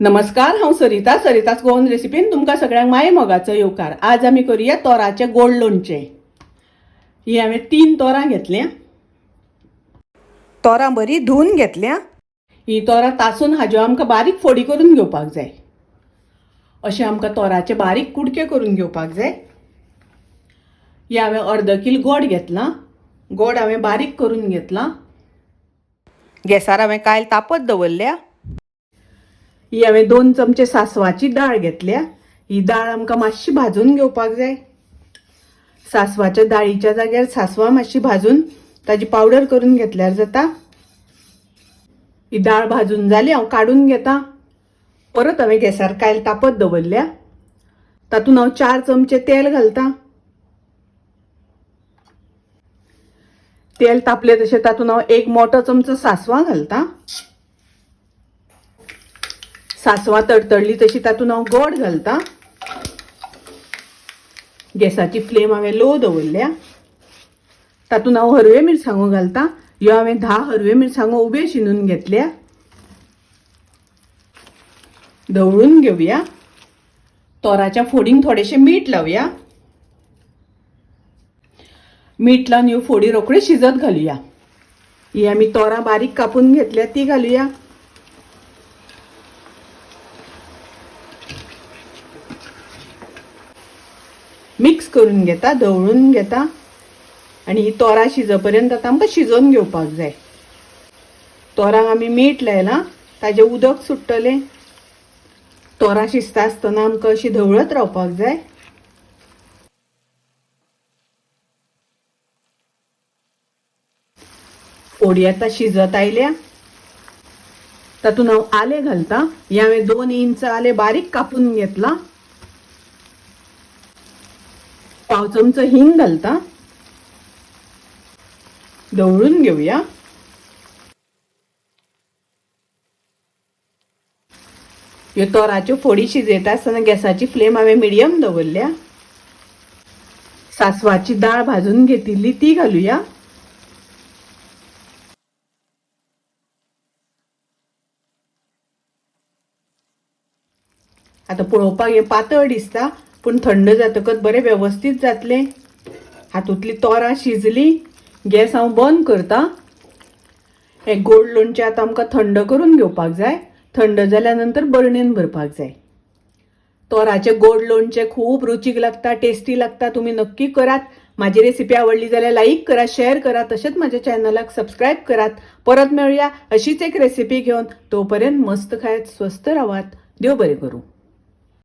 नमस्कार, हांव सरिताच गोवन रेसिपीन तुमकां सगळ्यांक माये मोगाचो येवकार। आज आमी करूया तोराचें गोड लोणचें। ही हांवें 3 तोरां घेतल्या। तोरां बरी धुवन घेतल्या। ही तोरां तासून हाज्यो आमकां बारीक फोडी करून घेवपाक जाय। अशें आमकां तोराचे बारीक कुडके करून घेवपाक जाय। ही हांवें अर्द किल गोड घेतला। गोड हांवें बारीक करून घेतला। गॅसार हांवें कायल तापत दवरल्या। ही हांवें 2 चमचे सासवाची डाळ घेतल्या। ही डाळ आमकां मातशी भाजून घेवपाक जाय। सासवाच्या डाळीच्या जाग्यार सासवां मातशी भाजून ताजी पावडर करून घेतल्यार जाता। ही डाळ भाजून जाली, हांव काडून घेता। परत हांवें गॅसार कायल तापत दवरल्या। तातूंत हांव 4 चमचे तेल घालता। तेल तापले तशें तातूंत हांव 1 मोठो चमचो सासवां घालता। सासवां तडतडली तशी तातूंत हांव गोड घालता। गॅसाची फ्लेम हांवें लो दवरल्या। तातूंत हांव हरव्यो मिरसांगो घालता। ह्यो हांवें 10 हरव्यो मिरसांगो उबे शिनून घेतल्या। ढवळून घेवया। तोराच्या फोडींक थोडेशें मीठ लावया। मीठ लावन ह्यो फोडी रोखड्यो शिजत घालुया। ही आमी तोरां बारीक कापून घेतल्या ती घालुया। मिक्स करून घेता, ढवळून घेता आणि ही तोरां शिजपर्यंत आतां आमकां शिजोवन घेवपाक जाय। तोरांक आमी मीठ लायलां, ताजें उदक सुट्टलें। तोरां शिजता आसतना आमकां अशी ढवळत रावपाक जाय। फोडी आतां शिजत आयल्या। तातूंत हांव आलें घालता। ही हांवें 2 इंच आलें बारीक कापून घेतला। पाव चमचो हिंग घालता। ढवळून घेवया। ह्यो तोराच्यो फोडी शिजयता आसतना गॅसाची फ्लेम हांवें मिडियम दवरल्या। सासवाची डाळ भाजून घेतिल्ली ती घालुया। आतां पळोवपाक हें पातळ दिसता, पूण थंड जातकच बरें वेवस्थीत जातलें। हातूंतली तोरां शिजली। गॅस हांव बंद करता। हें गोड लोणचें आतां आमकां थंड करून घेवपाक जाय। थंड जाल्या नंतर बरणेन भरपाक जाय। तोराचें गोड लोणचें खूब रुचीक लागता, टेस्टी लागता। तुमी नक्की करात। म्हाजी रेसिपी आवडली जाल्यार लाईक करा, शेअर करा। तशेंच म्हाज्या चॅनलाक सबस्क्राईब करात। परत मेळुया अशीच एक रेसिपी घेवन। तोपर्यंत मस्त खायत, स्वस्त रावात। देव बरें करूं।